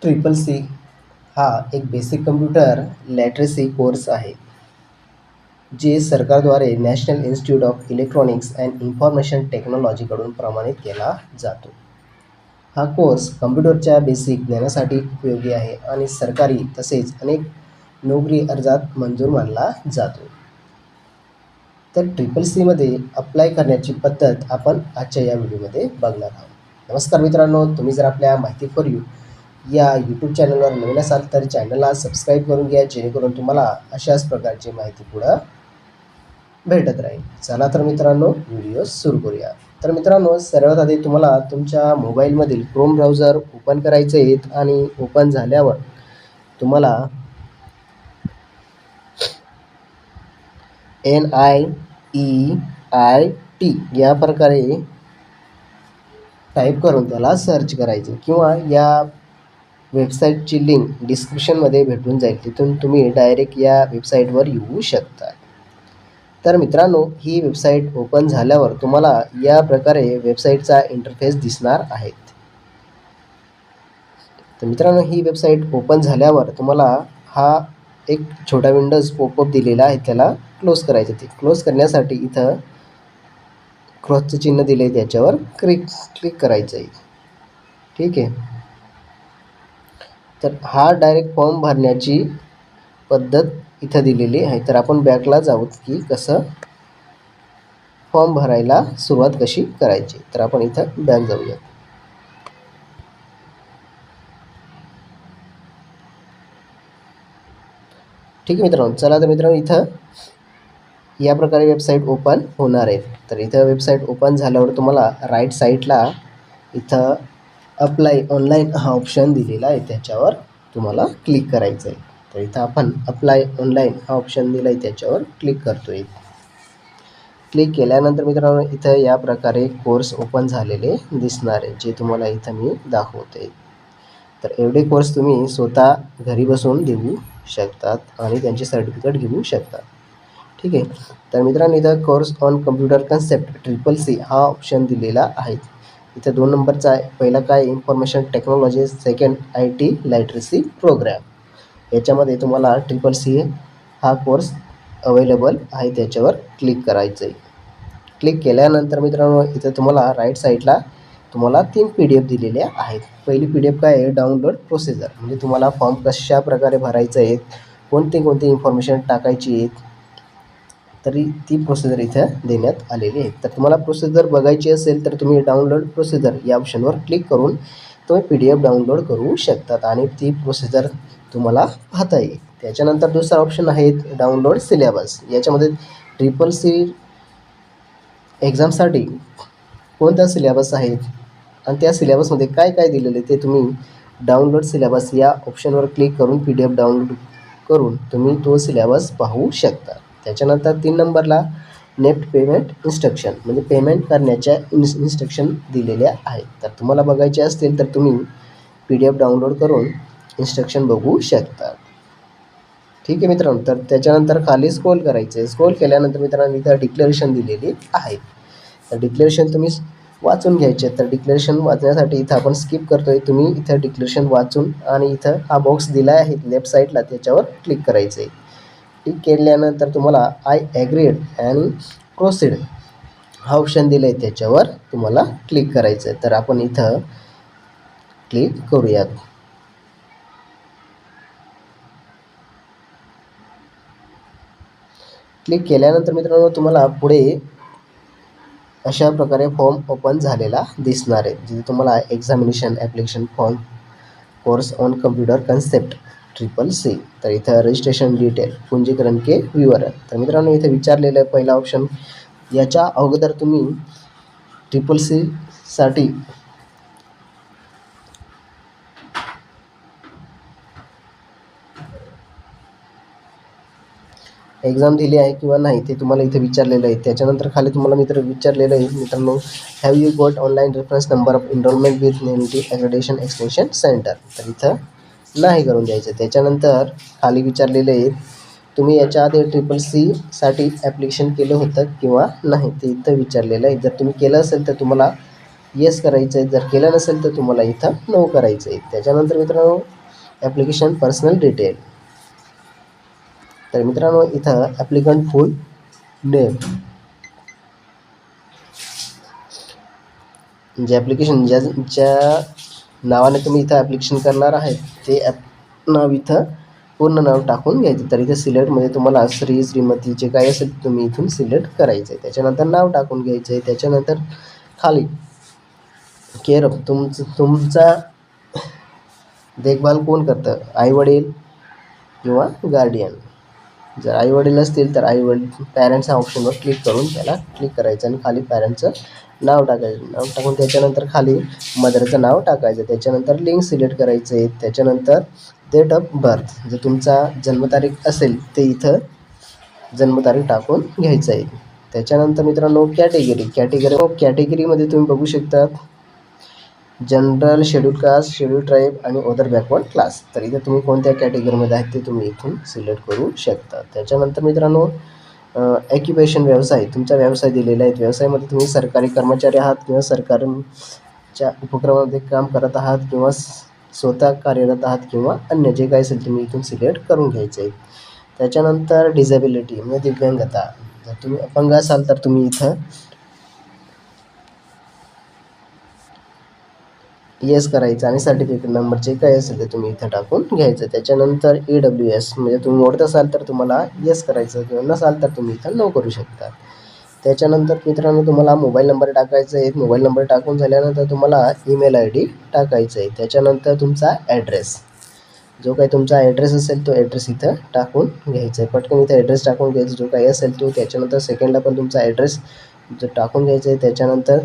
Triple C हा एक basic computer literacy course आहे, जे सरकारद्वारे National Institute of Electronics and Information टेक्नॉलॉजीकडून प्रमाणित केला जातो. हा कोर्स कम्प्युटरच्या बेसिक ज्ञानासाठी उपयोगी आहे आणि सरकारी तसेच अनेक नोकरी अर्जात मंजूर मानला जातो. तर ट्रिपल सीमध्ये अप्लाय करण्याची पद्धत आपण आजच्या या व्हिडिओमध्ये बघणार आहोत. नमस्कार मित्रांनो, तुम्ही जर आपल्या माहिती फॉर यू या यूट्यूब चॅनलवर नवीन असाल तर चॅनलला सबस्क्राईब करून घ्या, जेणेकरून तुम्हाला अशाच प्रकारची माहिती पुढं भेटत राहील. चला तर मित्रांनो, व्हिडिओ सुरू करूया. तर मित्रांनो, सर्वात आधी तुम्हाला तुमच्या मोबाईलमधील क्रोम ब्राउझर ओपन करायचे आहेत आणि ओपन झाल्यावर तुम्हाला NIEIT या प्रकारे टाईप करून त्याला सर्च करायचे किंवा या वेबसाईटची लिंक डिस्क्रिप्शनमध्ये भेटून जाईल. तिथून तुम्ही डायरेक्ट या वेबसाईटवर येऊ शकता. तर मित्रांनो, ही वेबसाईट ओपन झाल्यावर तुम्हाला या प्रकारे वेबसाईटचा इंटरफेस दिसणार आहे. तर मित्रांनो, ही वेबसाईट ओपन झाल्यावर तुम्हाला हा एक छोटा विंडोज पॉपअप दिलेला आहे, त्याला क्लोज करायचं. ते क्लोज करण्यासाठी इथं क्रॉसचं चिन्ह दिलं आहे, त्याच्यावर क्लिक करायचं आहे. ठीक आहे. तर हा डायरेक्ट फॉर्म भरण्याची पद्धत इथं दिलेली आहे. तर आपण बॅकला जाऊ की कसं फॉर्म भरायला सुरुवात कशी करायची. तर आपण इथं बॅक जाऊया. ठीक आहे मित्रांनो, चला तर मित्रांनो, इथं या प्रकारे वेबसाईट ओपन होणार आहे. तर इथं वेबसाईट ओपन झाल्यावर तुम्हाला राईट साईडला इथं अप्लाय ऑनलाईन हा ऑप्शन दिलेला आहे, त्याच्यावर तुम्हाला क्लिक करायचं आहे. तर इथं आपण अप्लाय ऑनलाईन हा ऑप्शन दिला आहे, त्याच्यावर क्लिक करतो आहे. क्लिक केल्यानंतर मित्रांनो, इथं या प्रकारे कोर्स ओपन झालेले दिसणार आहे, जे तुम्हाला इथं मी दाखवते. तर एवढे कोर्स तुम्ही स्वतः घरी बसून देऊ शकतात आणि त्यांचे सर्टिफिकेट घेऊ शकतात. ठीक आहे. तर मित्रांनो, इथं course on computer concept triple C हा ऑप्शन दिलेला आहे. इथं 2 नंबरचा आहे. पहिला काय, information technology, second IT literacy programme. याच्यामध्ये तुम्हाला ट्रिपल सी हा कोर्स अवेलेबल आहे, त्याच्यावर क्लिक करायचं आहे. क्लिक केल्यानंतर मित्रांनो, इथं तुम्हाला राईट साईडला तुम्हाला 3 PDF दिलेल्या आहेत. पहिली PDF काय आहे, डाउनलोड प्रोसिजर, म्हणजे तुम्हाला फॉर्म कशा प्रकारे भरायचं आहे, कोणती इन्फॉर्मेशन टाकायची आहे, तरी ती प्रोसिजर इथं देण्यात आलेली आहे. तर तुम्हाला प्रोसिजर बघायची असेल तर तुम्ही डाउनलोड प्रोसिजर या ऑप्शनवर क्लिक करून तुम्ही PDF डाउनलोड करू शकतात आणि ती प्रोसिजर तुम्हाला पाहता येईल. त्याच्यानंतर दुसरा ऑप्शन आहे डाउनलोड सिलेबस. याच्यामध्ये ट्रिपल सी एक्झामसाठी कोणता सिलेबस आहे आणि त्या सिलेबसमध्ये काय काय दिलेलं आहे ते तुम्ही डाउनलोड सिलेबस या ऑप्शनवर क्लिक करून PDF डाउनलोड करून तुम्ही तो सिलेबस पाहू शकता. त्याच्यानंतर 3 नंबरला नेफ्ट पेमेंट इन्स्ट्रक्शन, म्हणजे पेमेंट करण्याच्या इन्स्ट्रक्शन दिलेल्या आहेत. तर तुम्हाला बघायचे असतील तर तुम्ही PDF डाउनलोड करून इन्स्ट्रक्शन बघू शकता. ठीक आहे मित्रांनो. तर त्याच्यानंतर खाली स्क्रोल करायचे. स्क्रोल केल्यानंतर मित्रांनो, इथं डिक्लेरेशन दिलेली आहे. तर डिक्लेरेशन तुम्ही वाचून घ्यायचे. तर डिक्लेरेशन वाचण्यासाठी इथं आपण स्किप करतोय. तुम्ही इथं डिक्लेरेशन वाचून आणि इथं हा बॉक्स दिला आहे लेफ्ट साईडला, त्याच्यावर क्लिक करायचं आहे. क्लिक केल्यानंतर तुम्हाला आय ॲग्रीड आणि प्रोसीड हा ऑप्शन दिला आहे, त्याच्यावर तुम्हाला क्लिक करायचं आहे. तर आपण इथं क्लिक करूयात. क्लिक केल्यानंतर मित्रांनो, तुम्हाला पुढे अशा प्रकारे फॉर्म ओपन झालेला दिसणार आहे, जिथे तुम्हाला examination application form, course on computer concept triple C. तर इथं रजिस्ट्रेशन डिटेल, पंजीकरण के विवरण. तर मित्रांनो, इथे विचारलेलं आहे पहिला ऑप्शन. याच्या अगोदर तुम्ही ट्रिपल सीसाठी एक्झाम दिली आहे किंवा नाही ते तुम्हाला इथे विचारलेलं आहे. त्याच्यानंतर खाली तुम्हाला विचारलेलं आहे मित्रांनो, have you got online reference number of enrollment with NIET accreditation extension centre. तर इथं नाही करून द्यायचं. त्याच्यानंतर खाली विचारलेलं आहे, तुम्ही याच्या आधी ट्रिपल सीसाठी ॲप्लिकेशन केलं होतं किंवा नाही, ते इथं विचारलेलं आहे. जर तुम्ही केलं असेल तर तुम्हाला येस करायचं आहे, जर केलं नसेल तर तुम्हाला इथं नो करायचं आहे. त्याच्यानंतर मित्रांनो, ॲप्लिकेशन पर्सनल डिटेल. तर मित्रांनो इथं ॲप्लिकंट फुल नेम, जे ॲप्लिकेशन ज्या नावाने तुम्ही इथं ॲप्लिकेशन करणार आहे ते नाव इथं पूर्ण नाव टाकून घ्यायचं. तर इथे सिलेक्टमध्ये तुम्हाला श्री, श्रीमती जे काही असेल तुम्ही इथून सिलेक्ट करायचं आहे. त्याच्यानंतर नाव टाकून घ्यायचं आहे. त्याच्यानंतर खाली केअर ऑफ तुमचा देखभाल कोण करतं, आईवडील किंवा गार्डियन. जर आईवडील असतील तर आईवडील पॅरेंट्स ह्या ऑप्शनवर क्लिक करून त्याला क्लिक करायचं आणि खाली पॅरेंटचं नाव टाकायचं. नाव टाकून त्याच्यानंतर खाली मदरचं नाव टाकायचं. त्याच्यानंतर लिंक सिलेक्ट करायचं आहे. त्याच्यानंतर डेट ऑफ बर्थ, जर तुमचा जन्मतारीख असेल ते इथं जन्मतारीख टाकून घ्यायचं आहे. त्याच्यानंतर मित्रांनो कॅटेगरीमध्ये तुम्ही बघू शकता general, schedule caste, schedule tribe आणि अदर बॅकवर्ड क्लास. तर इथे तुम्ही कोणत्या कॅटेगरीमध्ये आहेत ते तुम्ही इथून सिलेक्ट करू शकता. त्याच्यानंतर मित्रांनो ऑक्युपेशन, व्यवसाय, तुमचा व्यवसाय दिलेला आहे. व्यवसायामध्ये तुम्ही सरकारी कर्मचारी आहात किंवा सरकारच्या उपक्रमामध्ये काम करत आहात किंवा स्वतः कार्यरत आहात किंवा अन्य जे काही असेल तुम्ही इथून सिलेक्ट करून घ्यायचे आहे. त्याच्यानंतर डिझेबिलिटी म्हणजे दिव्यांगता, जर तुम्ही अपंग असाल तर तुम्ही इथं येस करायचं आणि सर्टिफिकेट नंबर जे काही असेल ते तुम्ही इथं टाकून घ्यायचं. त्याच्यानंतर EWS म्हणजे तुम्ही ओळखत असाल तर तुम्हाला येस करायचं किंवा नसाल तर तुम्ही इथं नो करू शकता. त्याच्यानंतर मित्रांनो तुम्हाला मोबाईल नंबर टाकायचा आहे. मोबाईल नंबर टाकून झाल्यानंतर तुम्हाला ईमेल ID टाकायचं आहे. त्याच्यानंतर तुमचा ॲड्रेस, जो काही तुमचा ॲड्रेस असेल तो ॲड्रेस इथं टाकून घ्यायचा आहे. पटकन इथं ॲड्रेस टाकून घ्यायचा जो काही असेल तो. त्याच्यानंतर सेकंडला पण तुमचा ॲड्रेस जो टाकून घ्यायचा आहे. त्याच्यानंतर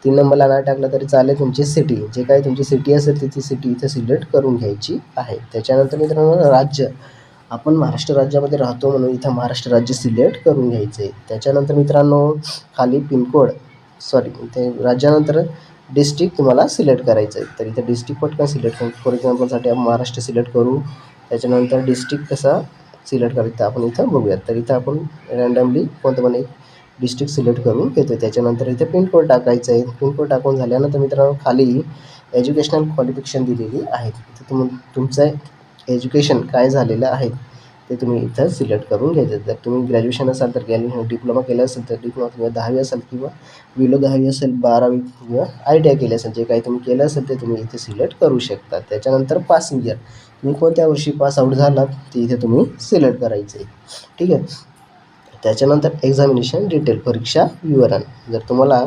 3 नंबरला नाही टाकलं तरी चालेल. तुमची सिटी, जे काही तुमची सिटी असेल ती सिटी इथं सिलेक्ट करून घ्यायची आहे. त्याच्यानंतर मित्रांनो राज्य, आपण महाराष्ट्र राज्यामध्ये राहतो म्हणून इथं महाराष्ट्र राज्य सिलेक्ट करून घ्यायचं आहे. त्याच्यानंतर मित्रांनो खाली पिनकोड ते राज्यानंतर डिस्ट्रिक्ट तुम्हाला सिलेक्ट करायचं आहे. तर इथं डिस्ट्रिक्ट पटकन सिलेक्ट करू. फॉर एक्झाम्पलसाठी आपण महाराष्ट्र सिलेक्ट करू. त्याच्यानंतर डिस्ट्रिक्ट कसा सिलेक्ट करायचं आपण इथं बघूयात. तर इथं आपण रँडमली कोणतं पण एक डिस्ट्रिक्ट सिलेक्ट करून घेतो. त्याच्यानंतर इथे पिनकोड टाकायचं आहे. पिनकोड टाकून झाल्यानंतर मित्रांनो खाली एज्युकेशनल क्वालिफिकेशन दिलेली आहेत. इथे तुमचं एज्युकेशन काय झालेलं आहे ते तुम्ही इथं सिलेक्ट करून घ्यायचं. जर तुम्ही ग्रॅज्युएशन असाल तर डिप्लोमा केलं असेल तर डिप्लोमा किंवा 10वी असेल किंवा बिलो 10वी असेल 12वी किंवा ITI केलं असेल, जे काही तुम्ही केलं असेल ते तुम्ही इथे सिलेक्ट करू शकता. त्याच्यानंतर पासिंग इयर, तुम्ही कोणत्या वर्षी पास आऊट झालात ते इथे तुम्ही सिलेक्ट करायचं आहे. ठीक आहे. त्याच्यानंतर एक्झामिनेशन डिटेल, परीक्षा विवरण, जर तुम्हाला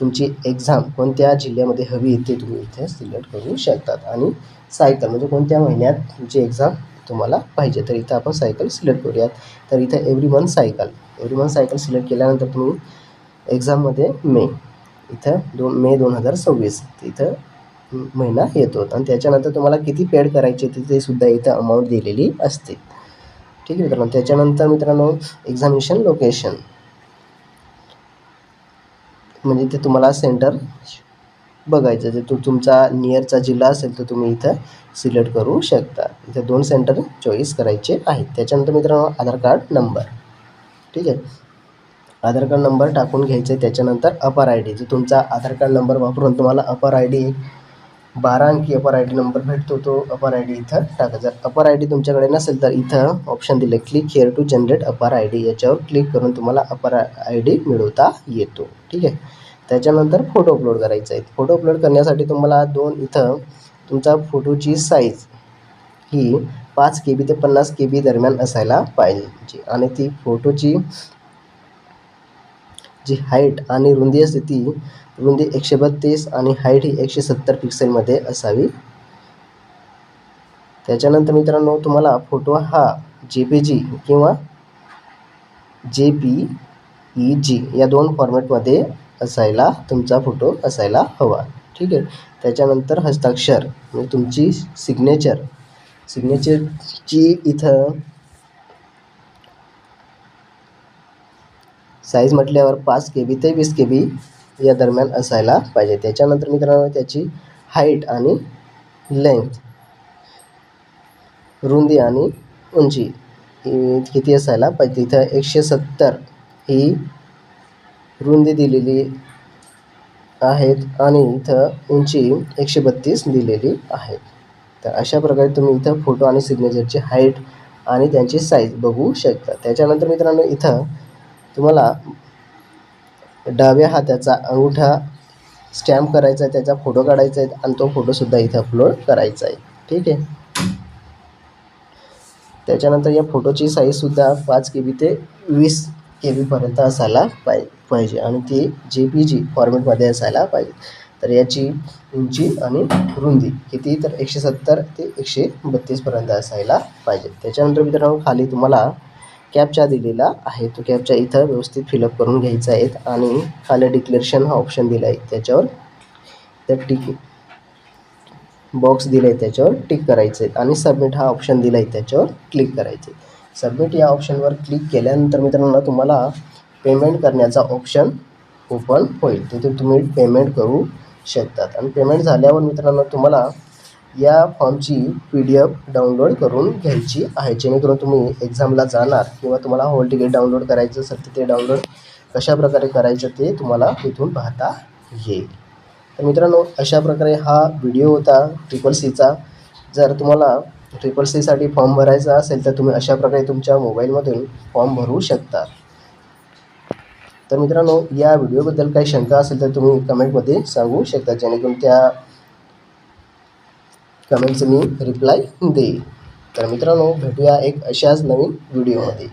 तुमची एक्झाम कोणत्या जिल्ह्यामध्ये हवी आहे ते तुम्ही इथे सिलेक्ट करू शकतात. आणि सायकल म्हणजे कोणत्या महिन्यात तुमची एक्झाम तुम्हाला पाहिजे, तर इथं आपण सायकल सिलेक्ट करूयात. तर इथं एव्हरी मंथ सायकल सिलेक्ट केल्यानंतर तुम्ही एक्झाममध्ये मे, इथं मे 2026 इथं महिना येतो. आणि त्याच्यानंतर तुम्हाला किती पेड करायचे ते सुद्धा इथं अमाऊंट दिलेली असते. ठीक आहे मित्रांनो. त्याच्यानंतर मित्रांनो एक्झामिनेशन लोकेशन म्हणजे ते तुम्हाला सेंटर बघायचं, जे तुमचा नियरचा जिल्हा असेल तर तुम्ही इथं सिलेक्ट करू शकता. इथं 2 सेंटर चॉईस करायचे आहेत. त्याच्यानंतर मित्रांनो आधार कार्ड नंबर, ठीक आहे, आधार कार्ड नंबर टाकून घ्यायचं आहे. त्याच्यानंतर अपर ID, जो तुमचा आधार कार्ड नंबर वापरून तुम्हाला अपर ID 12 अंकी अपर ID नंबर भेटतो, तो अपर ID इथं टाका. जर अपर ID तुमच्याकडे नसेल तर इथं ऑप्शन दिले click here to generate upper ID, याच्यावर क्लिक करून तुम्हाला अपर ID मिळवता येतो. ठीक आहे. त्याच्यानंतर फोटो अपलोड करायचा आहे. फोटो अपलोड करण्यासाठी तुम्हाला इथं तुमचा फोटोची साईज ही 5 KB ते 50 KB दरम्यान असायला पाहिजे आणि ती फोटोची जी हाईट आणि रुंदी असते ती रुंदी 132 आणि हाईट ही 170 पिक्सेलमध्ये असावी. त्याच्यानंतर मित्रांनो तुम्हाला फोटो हा JPG किंवा JPEG या 2 फॉर्मॅटमध्ये असायला तुमचा फोटो असायला हवा. ठीक आहे. त्याच्यानंतर हस्ताक्षर म्हणजे तुमची सिग्नेचरची इथं साईज म्हटल्यावर 5 KB ते 20 KB या दरम्यान असायला पाहिजे. त्याच्यानंतर मित्रांनो त्याची हाईट आणि लेंथ, रुंदी आणि उंची किती असायला पाहिजे. इथं 170 ही रुंदी दिलेली आहेत आणि इथं उंची 132 दिलेली आहे. तर अशा प्रकारे तुम्ही इथं फोटो आणि सिग्नेचरची हाईट आणि त्यांची साईज बघू शकता. त्याच्यानंतर मित्रांनो इथं तुम्हाला डाव्या हाताचा अंगठा स्टॅम्प करायचा आहे, त्याचा फोटो काढायचा आहे आणि तो फोटोसुद्धा इथं अपलोड करायचा आहे. ठीक आहे. त्याच्यानंतर या फोटोची साईजसुद्धा 5 KB ते 20 KB असायला पाहिजे आणि ती JPG फॉर्मॅटमध्ये असायला पाहिजे. तर याची उंची आणि रुंदी किती, तर 170 ते 132 असायला पाहिजे. त्याच्यानंतर मित्रांनो खाली तुम्हाला कॅप्चा दिलेला आहे, तो कॅप्चा इथं व्यवस्थित फिलअप करून घ्यायचा आहे आणि खाली डिक्लेरेशन हा ऑप्शन दिला आहे, त्याच्यावर त्या टिक बॉक्स दिला आहे त्याच्यावर टिक करायचं आहे आणि सबमिट हा ऑप्शन दिला आहे त्याच्यावर क्लिक करायचं आहे. सबमिट या ऑप्शनवर क्लिक केल्यानंतर मित्रांनो तुम्हाला पेमेंट करण्याचा ऑप्शन ओपन होईल. तिथे तुम्ही पेमेंट करू शकतात आणि पेमेंट झाल्यावर मित्रांनो तुम्हाला या फॉर्मची PDF डाउनलोड करून घ्यायची आहे, जेणेकरून तुम्ही एक्झामला जाणार किंवा तुम्हाला हॉल तिकीट डाउनलोड करायचं असेल तर ते डाउनलोड कशाप्रकारे करायचं ते तुम्हाला इथून पाहता येईल. तर मित्रांनो अशा प्रकारे हा व्हिडिओ होता CCC. जर तुम्हाला CCC फॉर्म भरायचा असेल तर तुम्ही अशा प्रकारे तुमच्या मोबाईलमधून फॉर्म भरू शकता. तर मित्रांनो या व्हिडिओबद्दल काही शंका असेल तर तुम्ही कमेंटमध्ये सांगू शकता, जेणेकरून त्या कमेंटचं मी रिप्लाय देईल. तर मित्रांनो भेटूया एक अशाच नवीन व्हिडिओमध्ये.